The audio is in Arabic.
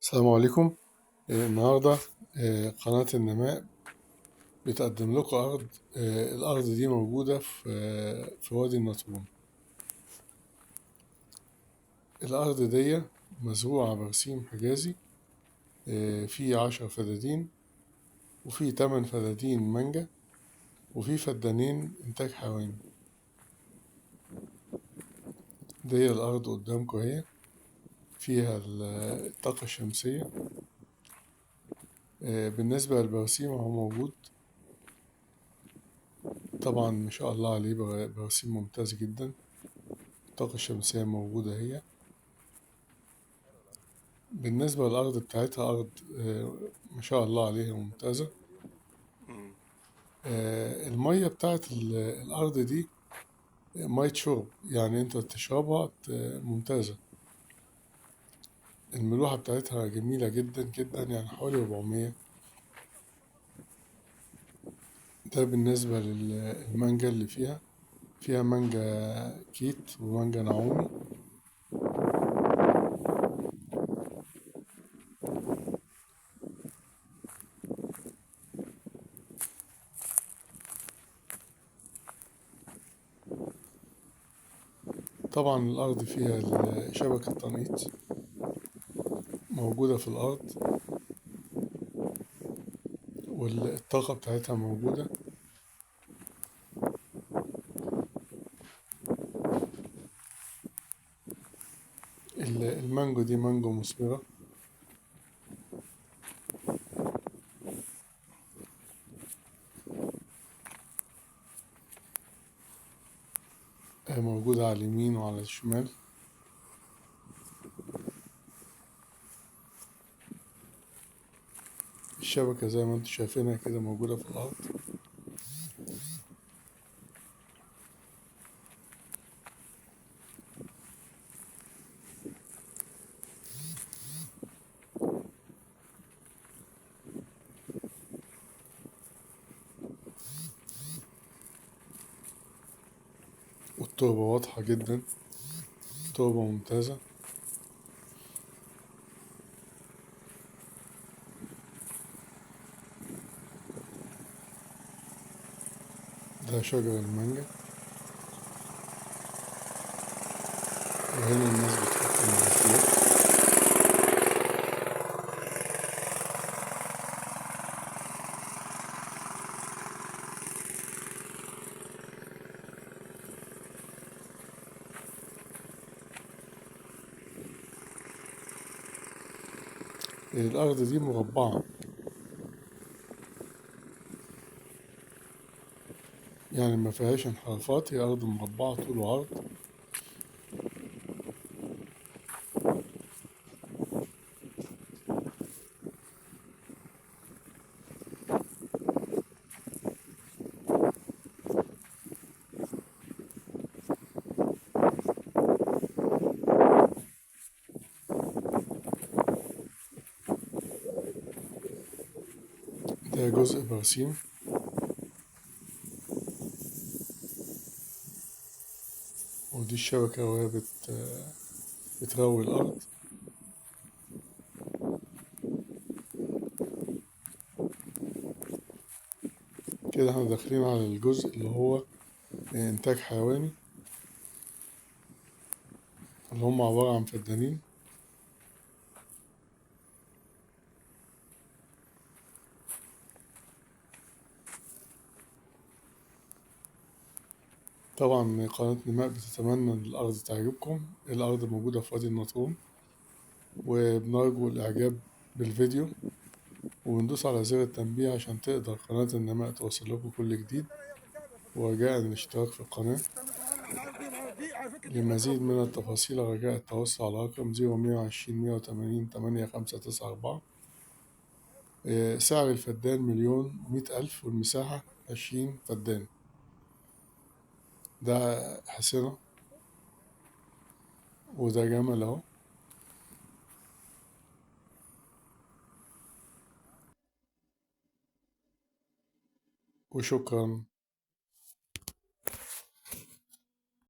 السلام عليكم. النهاردة قناة النماء بتقدم لكم أرض. الأرض دي موجودة في وادي النطرون. الأرض دي مزروعة برسيم حجازي. في 10 فدادين، وفي 8 فدادين مانجا، وفي فدانين إنتاج حيواني. دي الأرض قدامكم اهي، فيها الطاقة الشمسية. بالنسبة للبرسيم هو موجود طبعا، ما شاء الله عليه، برسيم ممتاز جدا. الطاقة الشمسية موجودة هي. بالنسبة للأرض بتاعتها أرض ما شاء الله عليها ممتازة. المية بتاعت الأرض دي مية شرب، يعني أنت تشربها ممتازة. الملوحة بتاعتها جميلة جدا جدا، يعني حوالي 400. ده بالنسبة للمانجا اللي فيها مانجا كيت ومانجا نعومي. طبعا الأرض فيها شبكة تنقيط موجودة في الأرض، والطاقة بتاعتها موجودة. المانجو دي مانجو مثمرة. موجودة على اليمين وعلى الشمال. الشبكة زي ما انتم شايفينها كده موجودة في الأرض. والتربة واضحة جدا، تربة ممتازة. ده شجر المانجا، وهنا الناس بتحط المواشير. الأرض دي مربعة، يعني ما فيهاش انحرافات، هي أرض مربعة طول وعرض. ده جزء برسيم، ودي الشبكة وهي بتروي الأرض. كده احنا داخلين على الجزء اللي هو إنتاج حيواني، اللي هم عبارة عن فدانين. طبعا قناة نماء بتتمنى إن الأرض تعجبكم. الأرض موجودة في وادي النطرون، وبنرجو الإعجاب بالفيديو، وبندوس على زر التنبيه عشان تقدر قناة النماء توصل لكم كل جديد. ورجاء الاشتراك في القناة. لمزيد من التفاصيل رجاء التواصل على رقم 0120 180 8594. سعر الفدان 1,100,000، والمساحة 20 فدان. ده حصنة، وده جمل اهو. وشكرا.